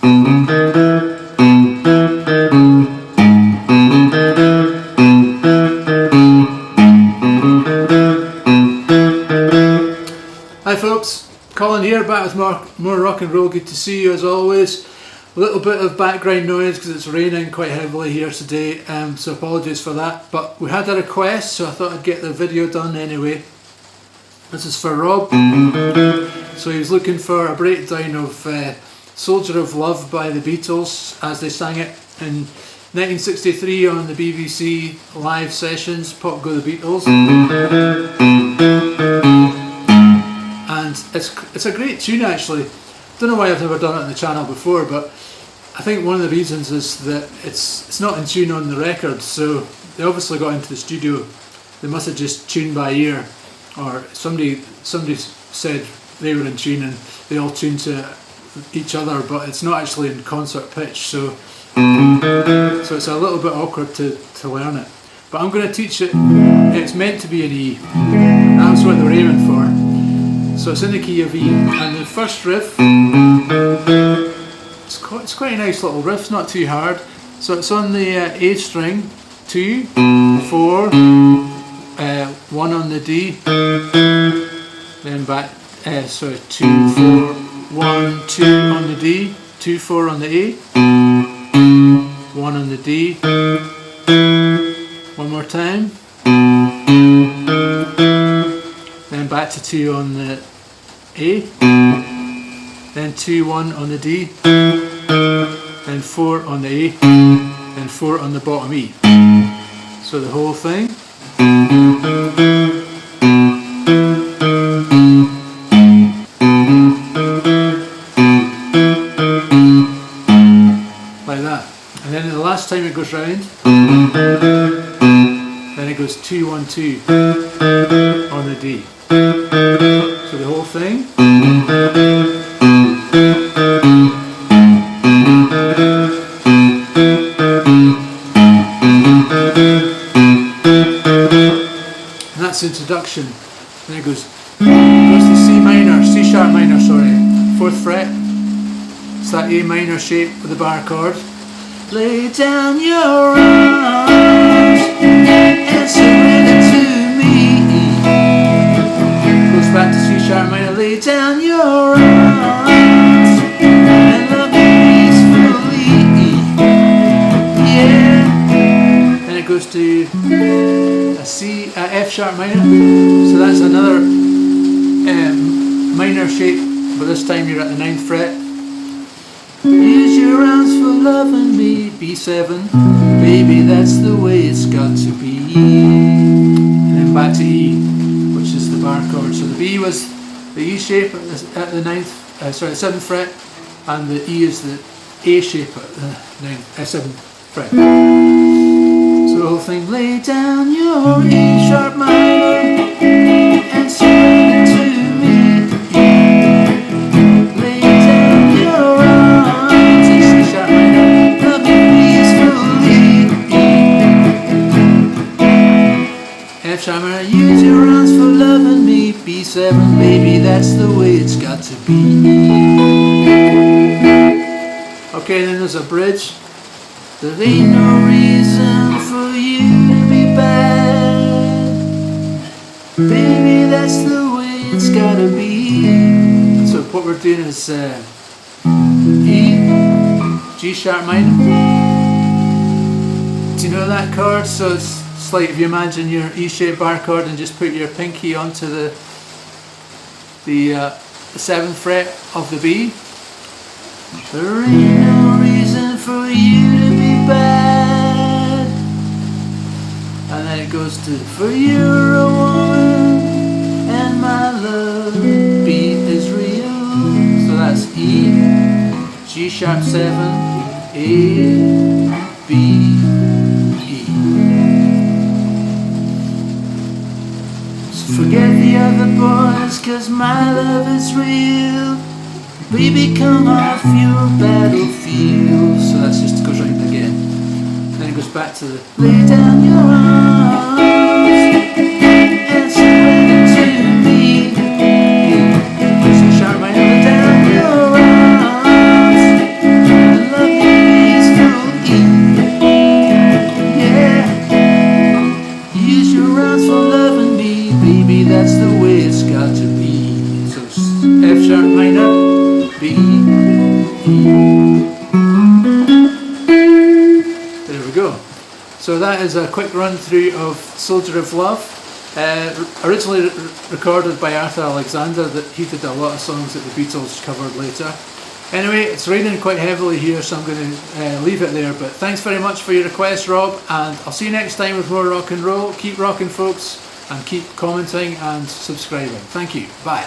Hi folks, Colin here, back with more rock and roll. Good to see you as always. A little bit of background noise because it's raining quite heavily here today, so apologies for that. But we had a request, so I thought I'd get the video done anyway. This is for Rob. So he was looking for a breakdown of Soldier of Love by the Beatles as they sang it in 1963 on the BBC live sessions, Pop Go the Beatles. And it's a great tune actually. Don't know why I've never done it on the channel before, but I think one of the reasons is that it's not in tune on the record, so they obviously got into the studio. They must have just tuned by ear, or somebody said they were in tune and they all tuned to each other, but it's not actually in concert pitch, so it's a little bit awkward to learn it. But I'm going to teach it. It's meant to be an E. That's what they were aiming for. So it's in the key of E, and the first riff, it's quite a nice little riff, not too hard. So it's on the A string, 2, 4, 1 on the D, then back, 2, 4, 1, 2 on the D, 2, 4 on the A, 1 on the D, one more time, then back to 2 on the A, then 2, 1 on the D, then 4 on the A, then 4 on the bottom E. So the whole thing. Like that. And then the last time it goes round, then it goes 2, 1, 2 on the D. So the whole thing. And that's the introduction. Then it goes to C sharp minor, sorry, 4th fret. It's that A minor shape with the bar chord. Lay down your arms and surrender to me. Goes back to C sharp minor. Lay down your arms and love me peacefully. Yeah. Then it goes to a F sharp minor. So that's another minor shape, but this time you're at the 9th fret. Use your arms for loving me, B7, baby that's the way it's got to be. And then back to E, which is the bar chord. So the B was the E shape at the 7th fret, and the E is the A shape at the 7th fret. So the whole thing, lay down your E sharp minor and surrender to me. Lay down your arms and C sharp minor, love me peacefully. F sharp minor, use your arms for loving me, B7, baby that's the way it's got to be. Okay, then there's a bridge. There ain't no reason for you to be bad, baby that's the way it's gotta be. So what we're doing is E, G sharp minor. Do you know that chord? So it's like if you imagine your E shaped bar chord and just put your pinky onto the 7th fret of the B. There ain't no reason for you to be bad. And then it goes to, for you're a woman and my love beat is real. So that's E, G sharp 7, A, B, E. So forget the other boys, 'cause my love is real. Baby, come off your battlefield. So that's just goes round again. Then it goes back to the lay down your arms and surrender to me. C sharp minor, lay down your arms that's the way it's got to be. So F sharp minor, B, E. There we go. So that is a quick run through of Soldier of Love. Originally recorded by Arthur Alexander, that he did a lot of songs that the Beatles covered later. Anyway, it's raining quite heavily here, so I'm going to leave it there. But thanks very much for your request, Rob, and I'll see you next time with more rock and roll. Keep rocking, folks, and keep commenting and subscribing. Thank you. Bye.